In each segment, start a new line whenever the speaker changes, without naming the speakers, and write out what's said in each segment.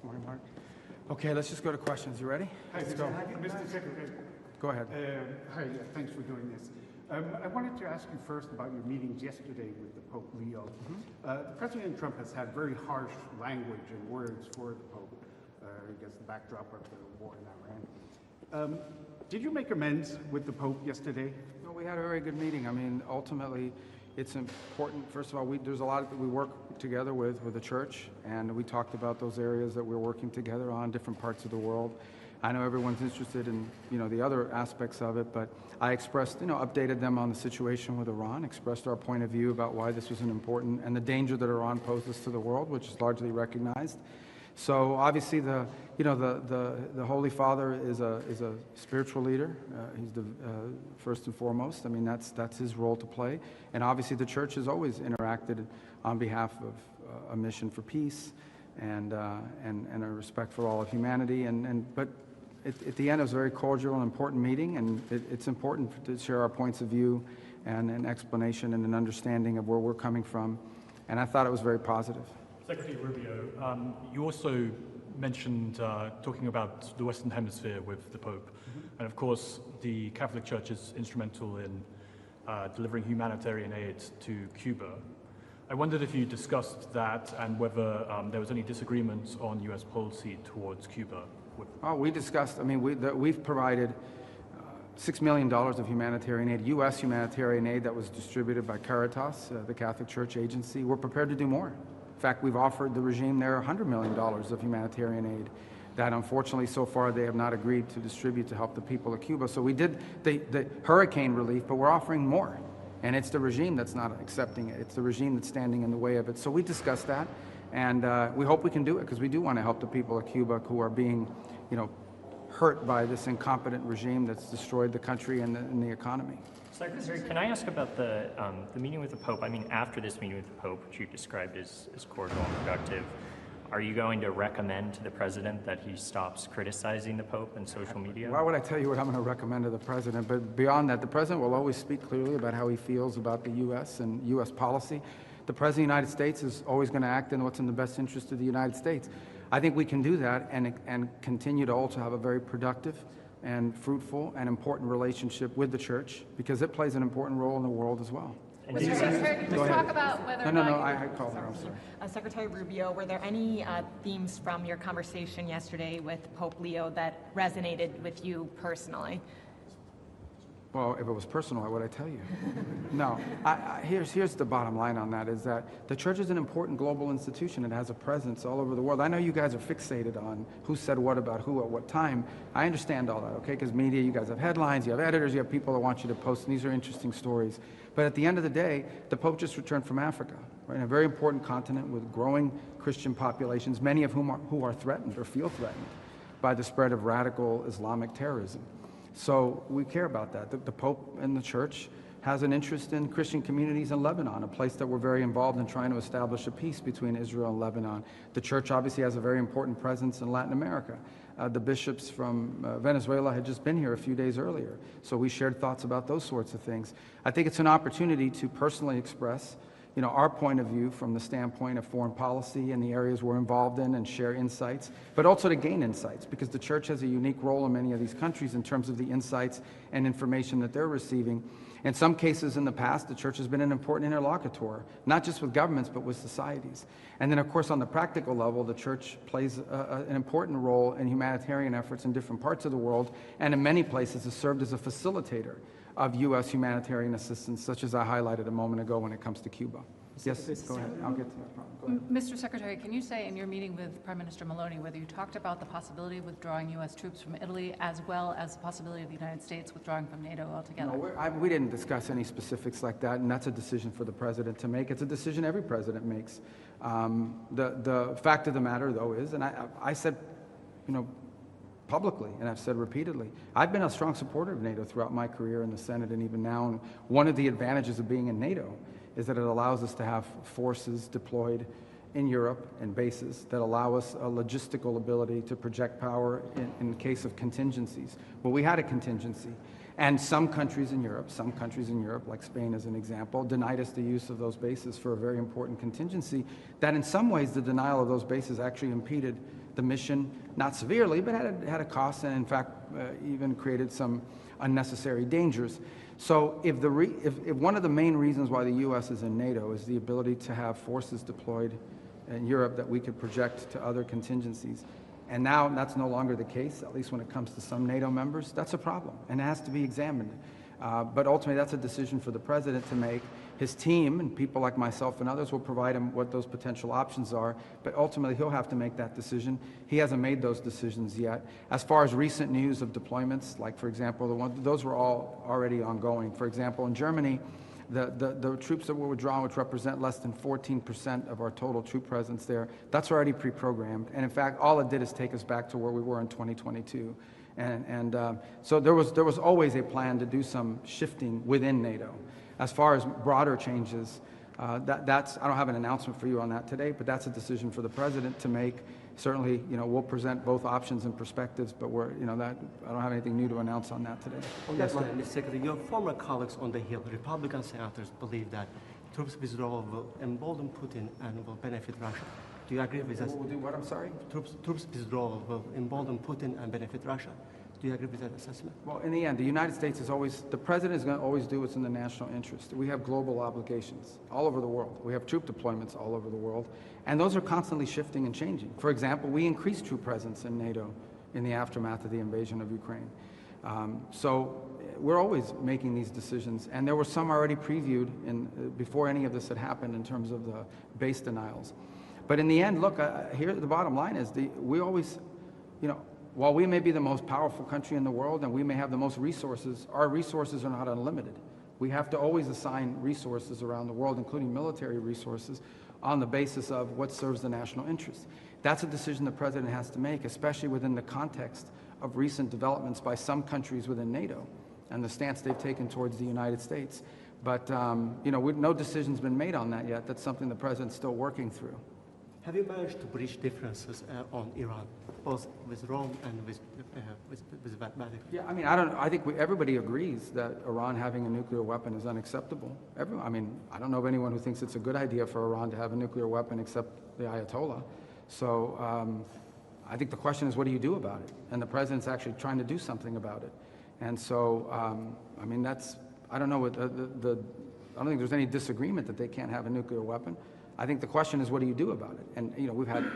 morning, Mark. Okay, let's just go to questions. You ready?
Hi, Mr. Secretary.
Go ahead.
Hi, thanks for doing this. I wanted to ask you first about your meetings yesterday with the Pope Leo. President Trump has had very harsh language and words for the Pope against the backdrop of the war in Iran. Did you make amends with the Pope yesterday?
No, we had a very good meeting. I mean, ultimately, it's important. First of all, there's a lot that we work together with the church, and we talked about those areas that we're working together on, different parts of the world. I know everyone's interested in, the other aspects of it, but I expressed, updated them on the situation with Iran, expressed our point of view about why this was an important, and the danger that Iran poses to the world, which is largely recognized. So obviously the Holy Father is a spiritual leader. He's the first and foremost. I mean, that's his role to play. And obviously the church has always interacted on behalf of a mission for peace and a respect for all of humanity. But at the end, it was a very cordial and important meeting, and it's important to share our points of view and an explanation and an understanding of where we're coming from. And I thought it was very positive.
Secretary Rubio, you also mentioned talking about the Western Hemisphere with the Pope. And of course, the Catholic Church is instrumental in delivering humanitarian aid to Cuba. I wondered if you discussed that and whether there was any disagreement on U.S. policy towards Cuba.
Oh, we discussed, I mean, we've provided $6 million of humanitarian aid, U.S. humanitarian aid that was distributed by Caritas, the Catholic Church agency. We're prepared to do more. In fact, we've offered the regime there $100 million of humanitarian aid that unfortunately so far they have not agreed to distribute to help the people of Cuba. So we did the hurricane relief, but we're offering more. And it's the regime that's not accepting it. It's the regime that's standing in the way of it. So we discussed that, and we hope we can do it because we do want to help the people of Cuba who are being, hurt by this incompetent regime that's destroyed the country and the economy.
Secretary, can I ask about the meeting with the Pope? I mean, after this meeting with the Pope, which you described as cordial and productive, are you going to recommend to the President that he stops criticizing the Pope in social media?
Why would I tell you what I'm going to recommend to the President? But beyond that, the President will always speak clearly about how he feels about the U.S. and U.S. policy. The President of the United States is always going to act in what's in the best interest of the United States. I think we can do that and continue to also have a very productive and fruitful and important relationship with the church because it plays an important role in the world as well.
Mr. Secretary, can you talk about whether or not...
No, I called her, I'm sorry.
Secretary Rubio, were there any themes from your conversation yesterday with Pope Leo that resonated with you personally?
Well, if it was personal, what would I tell you? No. Here's the bottom line on that, is that the church is an important global institution. It has a presence all over the world. I know you guys are fixated on who said what about who at what time. I understand all that, okay? Because media, you guys have headlines, you have editors, you have people that want you to post, and these are interesting stories. But at the end of the day, the Pope just returned from Africa, right? A very important continent with growing Christian populations, many of whom are threatened or feel threatened by the spread of radical Islamic terrorism. So we care about that. The Pope and the Church has an interest in Christian communities in Lebanon, a place that we're very involved in trying to establish a peace between Israel and Lebanon. The Church obviously has a very important presence in Latin America. The bishops from Venezuela had just been here a few days earlier, so we shared thoughts about those sorts of things. I think it's an opportunity to personally express our point of view from the standpoint of foreign policy and the areas we're involved in and share insights, but also to gain insights because the church has a unique role in many of these countries in terms of the insights and information that they're receiving. In some cases in the past, the church has been an important interlocutor, not just with governments, but with societies. And then, of course, on the practical level, the church plays an important role in humanitarian efforts in different parts of the world, and in many places has served as a facilitator of U.S. humanitarian assistance, such as I highlighted a moment ago when it comes to Cuba. Yes, go ahead. I'll get to that problem. Go ahead.
Mr. Secretary, can you say in your meeting with Prime Minister Maloney whether you talked about the possibility of withdrawing U.S. troops from Italy as well as the possibility of the United States withdrawing from NATO altogether?
No, we didn't discuss any specifics like that, and that's a decision for the President to make. It's a decision every President makes. The fact of the matter, though, is, and I said, publicly, and I've said repeatedly, I've been a strong supporter of NATO throughout my career in the Senate and even now. And one of the advantages of being in NATO is that it allows us to have forces deployed in Europe and bases that allow us a logistical ability to project power in case of contingencies. Well, we had a contingency. And some countries in Europe, like Spain as an example, denied us the use of those bases for a very important contingency that in some ways the denial of those bases actually impeded the mission, not severely, but had a cost and in fact even created some unnecessary dangers. So if one of the main reasons why the U.S. is in NATO is the ability to have forces deployed in Europe that we could project to other contingencies, and now that's no longer the case, at least when it comes to some NATO members, that's a problem, and it has to be examined. But ultimately, that's a decision for the president to make. His team and people like myself and others will provide him what those potential options are, but ultimately he'll have to make that decision. He hasn't made those decisions yet. As far as recent news of deployments, like for example, those were all already ongoing. For example, in Germany, the troops that were withdrawn, which represent less than 14% of our total troop presence there, that's already pre-programmed. And in fact, all it did is take us back to where we were in 2022. So there was always a plan to do some shifting within NATO. As far as broader changes, I don't have an announcement for you on that today, but that's a decision for the president to make. Certainly, we'll present both options and perspectives, but I don't have anything new to announce on that today.
Yes, Mr. Secretary, your former colleagues on the Hill, Republican senators, believe that troops withdrawal will embolden Putin and will benefit Russia. Do you agree with that?
We'll do what, I'm sorry?
Troops withdrawal will embolden Putin and benefit Russia. Do you agree with that assessment?
Well, in the end, the United States the president is going to always do what's in the national interest. We have global obligations all over the world. We have troop deployments all over the world, and those are constantly shifting and changing. For example, we increased troop presence in NATO in the aftermath of the invasion of Ukraine. So we're always making these decisions, and there were some already previewed before any of this had happened in terms of the base denials. But in the end, look, here the bottom line is we always, while we may be the most powerful country in the world and we may have the most resources, our resources are not unlimited. We have to always assign resources around the world, including military resources, on the basis of what serves the national interest. That's a decision the president has to make, especially within the context of recent developments by some countries within NATO and the stance they've taken towards the United States. But, no decision's been made on that yet. That's something the president's still working through.
Have you managed to bridge differences on Iran, both with Rome and with Vatican?
Yeah, I think everybody agrees that Iran having a nuclear weapon is unacceptable. I don't know of anyone who thinks it's a good idea for Iran to have a nuclear weapon except the Ayatollah. So I think the question is, what do you do about it? And the president's actually trying to do something about it. And so, I don't know, I don't think there's any disagreement that they can't have a nuclear weapon. I think the question is, what do you do about it? And, we've had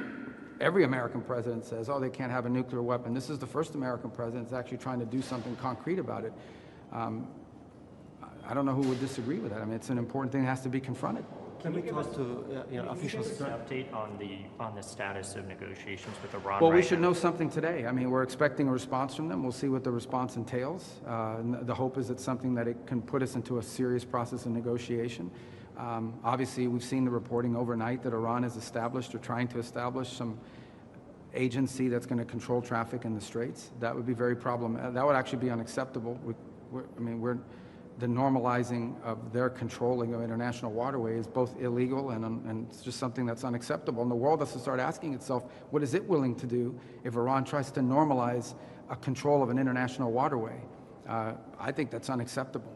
every American president says, oh, they can't have a nuclear weapon. This is the first American president that's actually trying to do something concrete about it. I don't know who would disagree with that. It's an important thing that has to be confronted.
Can we talk to officials?
Can you give us an update on the status of negotiations with Iran?
Well, we should know something today. We're expecting a response from them. We'll see what the response entails. The hope is it's something that it can put us into a serious process of negotiation. Obviously, we've seen the reporting overnight that Iran has established or trying to establish some agency that's going to control traffic in the Straits. That would be very problematic. That would actually be unacceptable. The normalizing of their controlling of international waterway is both illegal and it's just something that's unacceptable. And the world has to start asking itself, what is it willing to do if Iran tries to normalize a control of an international waterway? I think that's unacceptable.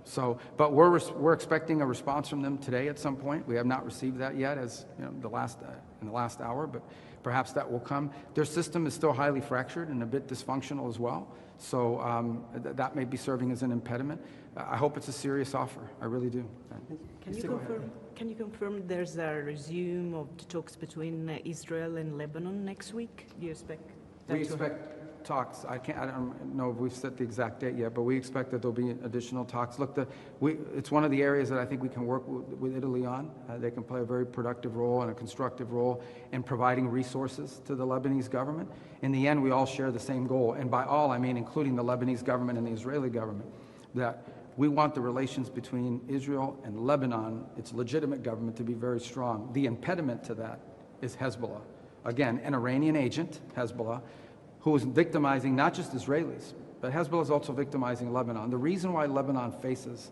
But we're expecting a response from them today at some point. We have not received that yet, in the last hour, but perhaps that will come. Their system is still highly fractured and a bit dysfunctional as well. So that may be serving as an impediment. I hope it's a serious offer. I really do.
Can you confirm there's a resume of the talks between Israel and Lebanon next week? Do you expect that
We expect talks. I don't know if we've set the exact date yet, but we expect that there'll be additional talks. Look, it's one of the areas that I think we can work with Italy on. They can play a very productive role and a constructive role in providing resources to the Lebanese government. In the end, we all share the same goal, and by all, I mean including the Lebanese government and the Israeli government, that we want the relations between Israel and Lebanon, its legitimate government, to be very strong. The impediment to that is Hezbollah. Again, an Iranian agent, Hezbollah, who is victimizing not just Israelis, but Hezbollah is also victimizing Lebanon. The reason why Lebanon faces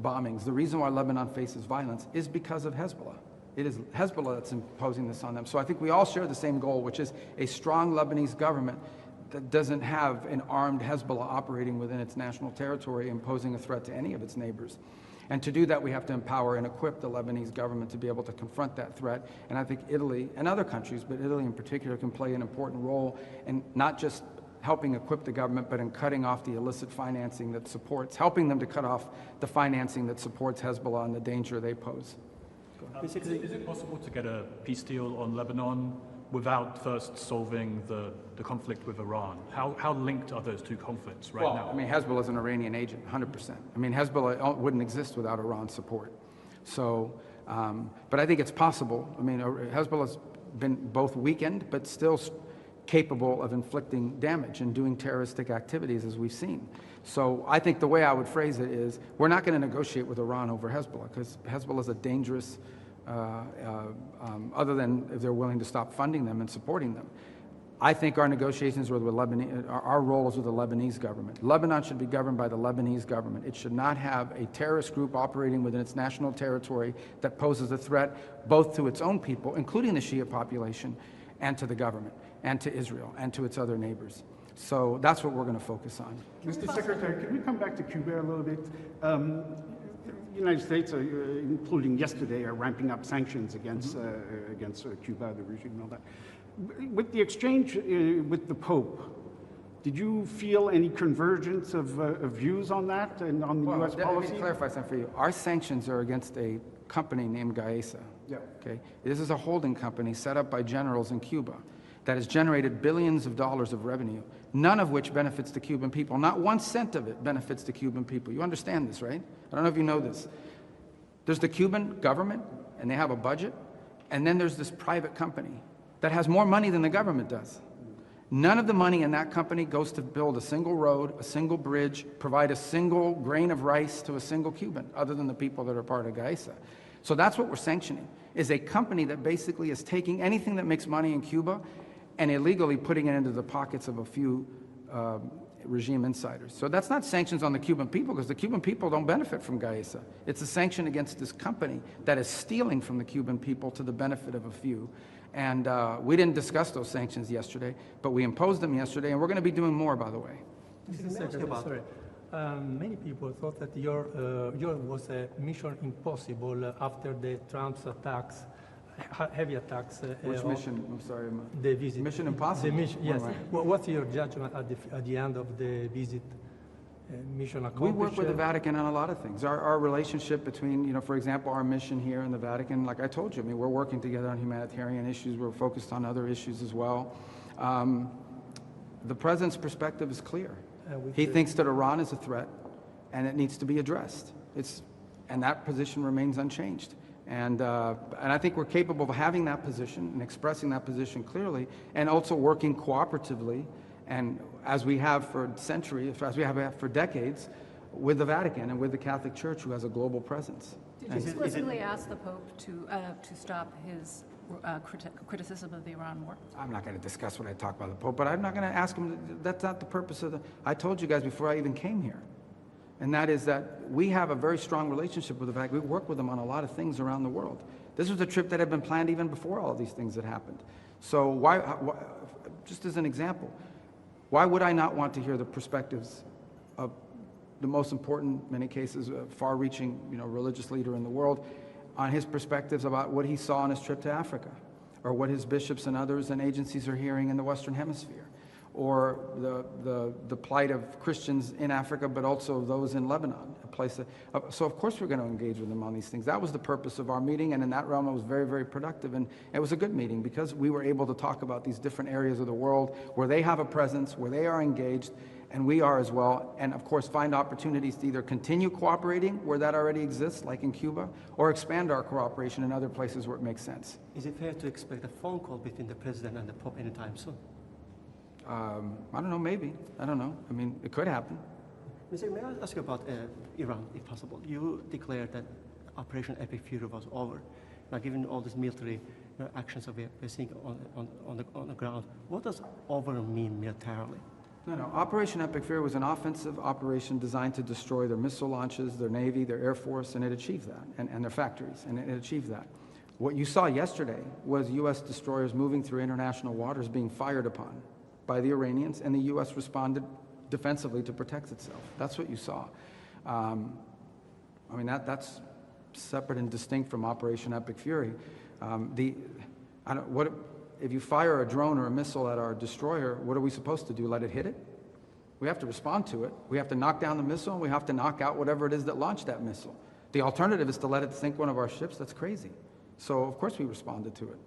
bombings, the reason why Lebanon faces violence is because of Hezbollah. It is Hezbollah that's imposing this on them. So I think we all share the same goal, which is a strong Lebanese government that doesn't have an armed Hezbollah operating within its national territory, imposing a threat to any of its neighbors. And to do that, we have to empower and equip the Lebanese government to be able to confront that threat. And I think Italy and other countries, but Italy in particular, can play an important role in not just helping equip the government, but in cutting off the illicit financing that supports, helping them to cut off the financing that supports Hezbollah and the danger they pose.
Is it possible to get a peace deal on Lebanon without first solving the conflict with Iran? How linked are those two conflicts right now?
I mean, Hezbollah is an Iranian agent, 100%. I mean, Hezbollah wouldn't exist without Iran's support. So, but I think it's possible. I mean, Hezbollah's been both weakened, but still capable of inflicting damage and doing terroristic activities, as we've seen. So I think the way I would phrase it is, we're not going to negotiate with Iran over Hezbollah, because Hezbollah is a dangerous, other than if they're willing to stop funding them and supporting them. I think our negotiations with Lebanese, our role is with the Lebanese government. Lebanon should be governed by the Lebanese government. It should not have a terrorist group operating within its national territory that poses a threat both to its own people, including the Shia population, and to the government, and to Israel, and to its other neighbors. So that's what we're going to focus on.
Mr. Secretary, can we come back to Cuba a little bit? The United States, including yesterday, are ramping up sanctions against Cuba, the regime and all that. With the exchange with the Pope, did you feel any convergence of views on that and on the U.S. policy?
Let me clarify something for you. Our sanctions are against a company named Gaesa.
Yeah.
Okay? This is a holding company set up by generals in Cuba that has generated billions of dollars of revenue, none of which benefits the Cuban people. Not 1 cent of it benefits the Cuban people. You understand this, right? I don't know if you know this. There's the Cuban government, and they have a budget, and then there's this private company that has more money than the government does. None of the money in that company goes to build a single road, a single bridge, provide a single grain of rice to a single Cuban, other than the people that are part of Gaesa. So that's what we're sanctioning, is a company that basically is taking anything that makes money in Cuba and illegally putting it into the pockets of a few regime insiders. So that's not sanctions on the Cuban people, because the Cuban people don't benefit from Gaesa. It's a sanction against this company that is stealing from the Cuban people to the benefit of a few. And we didn't discuss those sanctions yesterday, but we imposed them yesterday, and we're going to be doing more, by the way.
Mr. Secretary, sorry. Many people thought that yours was a mission impossible after the Trump's attacks, heavy attacks.
Which mission? I'm sorry.
The visit.
Mission Impossible?
The mission, yes. What's your judgment at the end of the visit? Mission accomplished?
We work with the Vatican on a lot of things. Our relationship between, for example, our mission here in the Vatican, like I told you, I mean, we're working together on humanitarian issues. We're focused on other issues as well. The President's perspective is clear. He thinks that Iran is a threat, and it needs to be addressed. And that position remains unchanged. And I think we're capable of having that position and expressing that position clearly, and also working cooperatively, and as we have for centuries, as we have for decades, with the Vatican and with the Catholic Church, who has a global presence.
Did you explicitly ask the Pope to stop his criticism of the Iran war?
I'm not going to discuss what I talk about the Pope, but I'm not going to ask him. That's not the purpose of I told you guys before I even came here. And that is that we have a very strong relationship with the Vatican. We work with them on a lot of things around the world. This was a trip that had been planned even before all these things had happened. So why just as an example, why would I not want to hear the perspectives of the most important, in many cases, far-reaching, religious leader in the world, on his perspectives about what he saw on his trip to Africa, or what his bishops and others and agencies are hearing in the Western Hemisphere, or the plight of Christians in Africa, but also those in Lebanon, a place that, so of course we're going to engage with them on these things. That was the purpose of our meeting, and in that realm it was very, very productive, and it was a good meeting because we were able to talk about these different areas of the world where they have a presence, where they are engaged, and we are as well, and of course find opportunities to either continue cooperating where that already exists, like in Cuba, or expand our cooperation in other places where it makes sense.
Is it fair to expect a phone call between the President and the Pope anytime soon?
I don't know, maybe. I don't know. I mean, it could happen.
Mr. May I ask you about Iran, if possible? You declared that Operation Epic Fury was over. Now, given all these military actions that we're seeing on the ground, what does over mean militarily?
No. Operation Epic Fury was an offensive operation designed to destroy their missile launches, their Navy, their Air Force, and it achieved that, and their factories, and it achieved that. What you saw yesterday was U.S. destroyers moving through international waters being fired upon by the Iranians, and the U.S. responded defensively to protect itself. That's what you saw. I mean, that's separate and distinct from Operation Epic Fury. If you fire a drone or a missile at our destroyer, what are we supposed to do? Let it hit it? We have to respond to it. We have to knock down the missile, and we have to knock out whatever it is that launched that missile. The alternative is to let it sink one of our ships. That's crazy. So, of course, we responded to it.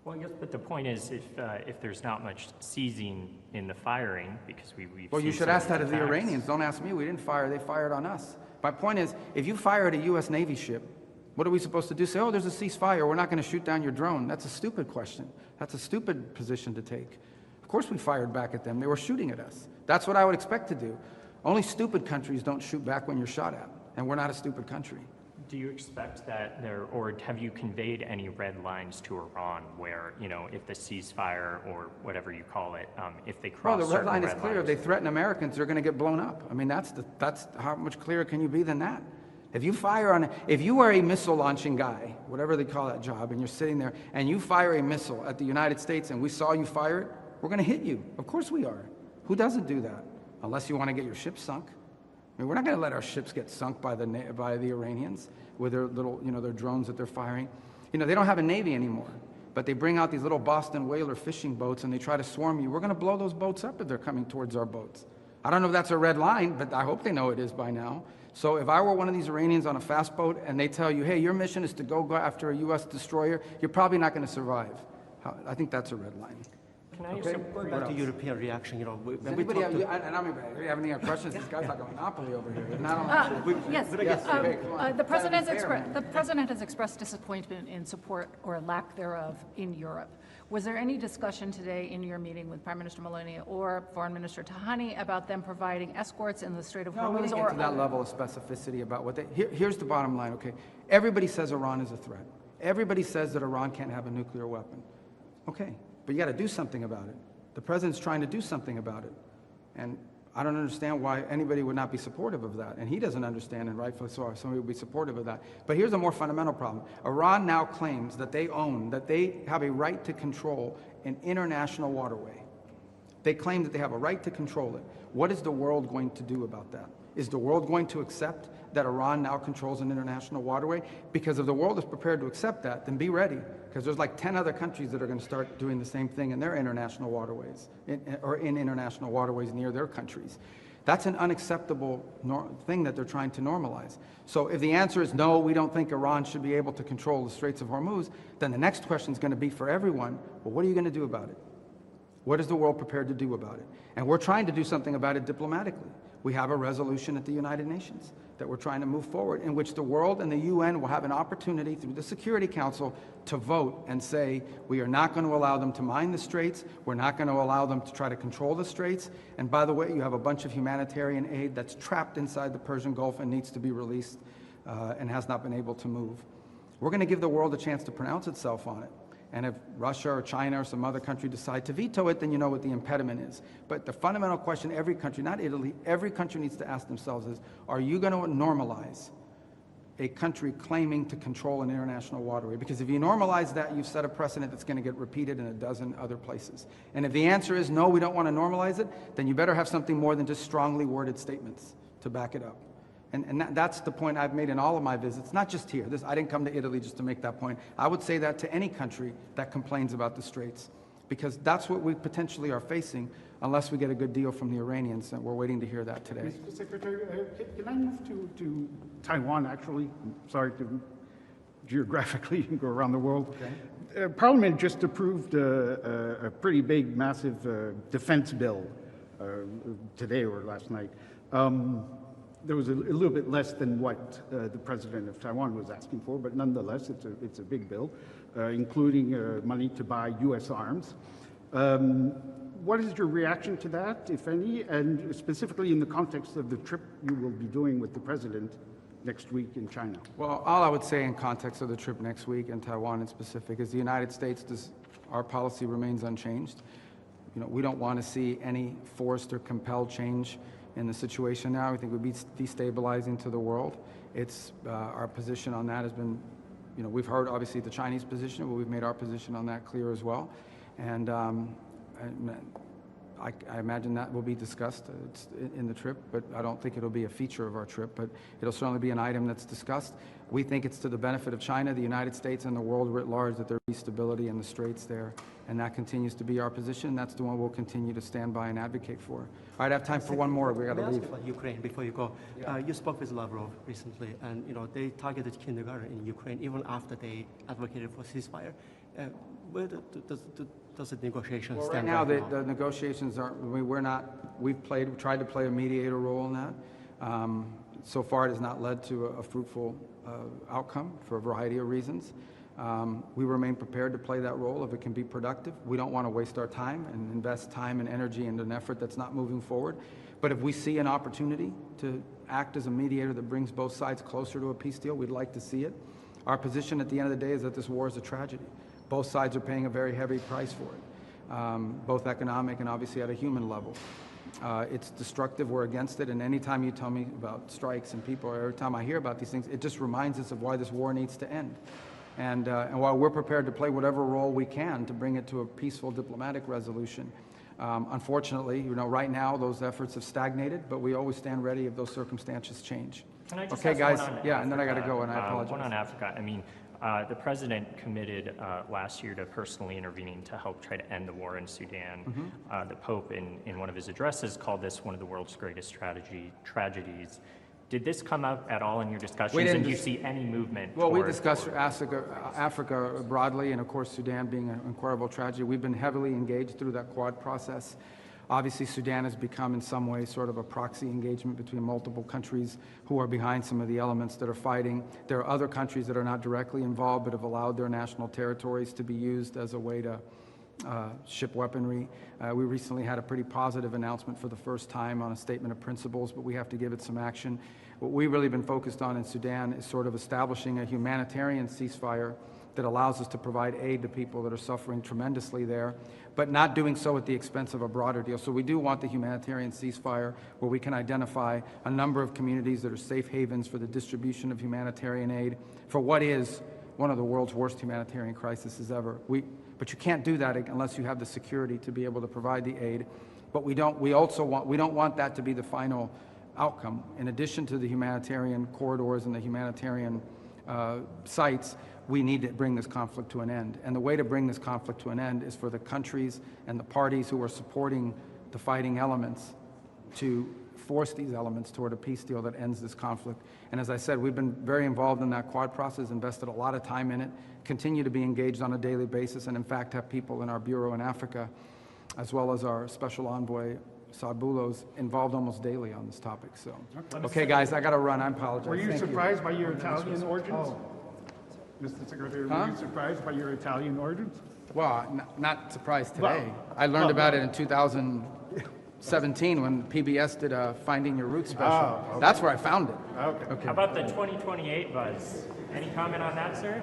Well, yes, but the point is, if there's not much seizing in the firing, because we've
Well, you
seen
should
some
ask that of the
attacks.
Iranians. Don't ask me. We didn't fire. They fired on us. My point is, if you fire at a U.S. Navy ship, what are we supposed to do? Say, oh, there's a ceasefire. We're not going to shoot down your drone. That's a stupid question. That's a stupid position to take. Of course we fired back at them. They were shooting at us. That's what I would expect to do. Only stupid countries don't shoot back when you're shot at, and we're not a stupid country.
Do you expect that there, or have you conveyed any red lines to Iran where, you know, if the ceasefire or whatever you call it, if they cross
Well, the red
certain
line is clear. If
lines-
they threaten Americans, they're going to get blown up. I mean, that's how much clearer can you be than that? If you if you are a missile launching guy, whatever they call that job, and you're sitting there and you fire a missile at the United States and we saw you fire it, we're going to hit you. Of course we are. Who doesn't do that? Unless you want to get your ship sunk. I mean, we're not going to let our ships get sunk by the Iranians with their little, their drones that they're firing. They don't have a navy anymore, but they bring out these little Boston whaler fishing boats and they try to swarm you. We're going to blow those boats up if they're coming towards our boats. I don't know if that's a red line, but I hope they know it is by now. So if I were one of these Iranians on a fast boat and they tell you, hey, your mission is to go after a U.S. destroyer, you're probably not going to survive. I think that's a red line.
Can I
Okay.
Going back to European reaction,
Does
when we
anybody
talk
have,
to...
and I mean, do you have any other questions? This guy's like a monopoly over here.
Yes.
Okay, come on.
The
Gotta be fair, man.
the president has expressed disappointment in support or lack thereof in Europe. Was there any discussion today in your meeting with Prime Minister Maloney or Foreign Minister Tahani about them providing escorts in the Strait of
No, we
Hormuz?
didn't get to that level of specificity about what they... Here's the bottom line, okay? Everybody says Iran is a threat. Everybody says that Iran can't have a nuclear weapon. Okay, but you got to do something about it. The president's trying to do something about it. And I don't understand why anybody would not be supportive of that. And he doesn't understand, and rightfully so, if somebody would be supportive of that. But here's a more fundamental problem. Iran now claims that they have a right to control an international waterway. They claim that they have a right to control it. What is the world going to do about that? Is the world going to accept that Iran now controls an international waterway? Because if the world is prepared to accept that, then be ready, because there's like 10 other countries that are going to start doing the same thing in their international waterways, or in international waterways near their countries. That's an unacceptable thing that they're trying to normalize. So if the answer is no, we don't think Iran should be able to control the Straits of Hormuz, then the next question is going to be for everyone, well, what are you going to do about it? What is the world prepared to do about it? And we're trying to do something about it diplomatically. We have a resolution at the United Nations that we're trying to move forward, in which the world and the UN will have an opportunity through the Security Council to vote and say, we are not going to allow them to mine the straits, we're not going to allow them to try to control the straits, and by the way, you have a bunch of humanitarian aid that's trapped inside the Persian Gulf and needs to be released and has not been able to move. We're going to give the world a chance to pronounce itself on it. And if Russia or China or some other country decide to veto it, then you know what the impediment is. But the fundamental question every country, not Italy, every country needs to ask themselves is, are you going to normalize a country claiming to control an international waterway? Because if you normalize that, you've set a precedent that's going to get repeated in a dozen other places. And if the answer is no, we don't want to normalize it, then you better have something more than just strongly worded statements to back it up. And that's the point I've made in all of my visits, not just here. I didn't come to Italy just to make that point. I would say that to any country that complains about the Straits, because that's what we potentially are facing unless we get a good deal from the Iranians, and we're waiting to hear that today.
Mr. Secretary, can I move to Taiwan, actually? I'm sorry to geographically go around the world. Okay. Parliament just approved a pretty big, massive defense bill today or last night. There was a little bit less than what the president of Taiwan was asking for, but nonetheless, it's a big bill, including money to buy U.S. arms. What is your reaction to that, if any, and specifically in the context of the trip you will be doing with the president next week in China?
Well, all I would say in context of the trip next week in Taiwan in specific is the United States, our policy remains unchanged. We don't want to see any forced or compelled change in the situation now. We think it would be destabilizing to the world. It's our position on that has been, we've heard obviously the Chinese position, but we've made our position on that clear as well. And I imagine that will be discussed in the trip, but I don't think it'll be a feature of our trip, but it'll certainly be an item that's discussed. We think it's to the benefit of China, the United States, and the world writ large that there be stability in the straits there, and that continues to be our position. That's the one we'll continue to stand by and advocate for. All right, I have time for one more. We got to
May I
leave.
ask about Ukraine before you go? You spoke with Lavrov recently, and they targeted kindergarten in Ukraine even after they advocated for ceasefire. Where does the negotiation
Well,
stand
right now,
right now?
the negotiations aren't. We've tried to play a mediator role in that. So far, it has not led to a fruitful outcome for a variety of reasons. We remain prepared to play that role if it can be productive. We don't want to waste our time and invest time and energy into an effort that's not moving forward. But if we see an opportunity to act as a mediator that brings both sides closer to a peace deal, we'd like to see it. Our position at the end of the day is that this war is a tragedy. Both sides are paying a very heavy price for it, both economic and obviously at a human level. It's destructive, we're against it, and anytime you tell me about strikes and people, or every time I hear about these things, it just reminds us of why this war needs to end. And while we're prepared to play whatever role we can to bring it to a peaceful diplomatic resolution, unfortunately, right now those efforts have stagnated, but we always stand ready if those circumstances change.
Can I just
Okay,
ask
guys,
one on
yeah, and then I got to
Africa?
go, and I apologize.
One on Africa. I mean, the president committed last year to personally intervening to help try to end the war in Sudan. The Pope, in one of his addresses, called this one of the world's greatest tragedies. Did this come up at all in your discussions, and do you see any movement?
Well, we discussed Africa broadly, and of course Sudan being an incredible tragedy. We've been heavily engaged through that Quad process. Obviously, Sudan has become in some ways sort of a proxy engagement between multiple countries who are behind some of the elements that are fighting. There are other countries that are not directly involved but have allowed their national territories to be used as a way to ship weaponry. We recently had a pretty positive announcement for the first time on a statement of principles, but we have to give it some action. What we've really been focused on in Sudan is sort of establishing a humanitarian ceasefire that allows us to provide aid to people that are suffering tremendously there, but not doing so at the expense of a broader deal. So we do want the humanitarian ceasefire where we can identify a number of communities that are safe havens for the distribution of humanitarian aid for what is one of the world's worst humanitarian crises ever. But you can't do that unless you have the security to be able to provide the aid. But we don't want that to be the final outcome. In addition to the humanitarian corridors and the humanitarian sites, we need to bring this conflict to an end. And the way to bring this conflict to an end is for the countries and the parties who are supporting the fighting elements to force these elements toward a peace deal that ends this conflict. And as I said, we've been very involved in that Quad process, invested a lot of time in it, continue to be engaged on a daily basis, and in fact have people in our bureau in Africa, as well as our special envoy, Saad Boulos, involved almost daily on this topic. So, okay, guys, I got to run. I apologize.
Were you
Thank
surprised by your Italian origins? Mr. Secretary,
Huh?
were you surprised by your Italian origins?
Well, not surprised today.
Well,
I learned about it in 2017 when PBS did a Finding Your Roots special.
Oh, okay.
That's where I found it.
Okay.
How about the 2028 buzz? Any comment on that, sir?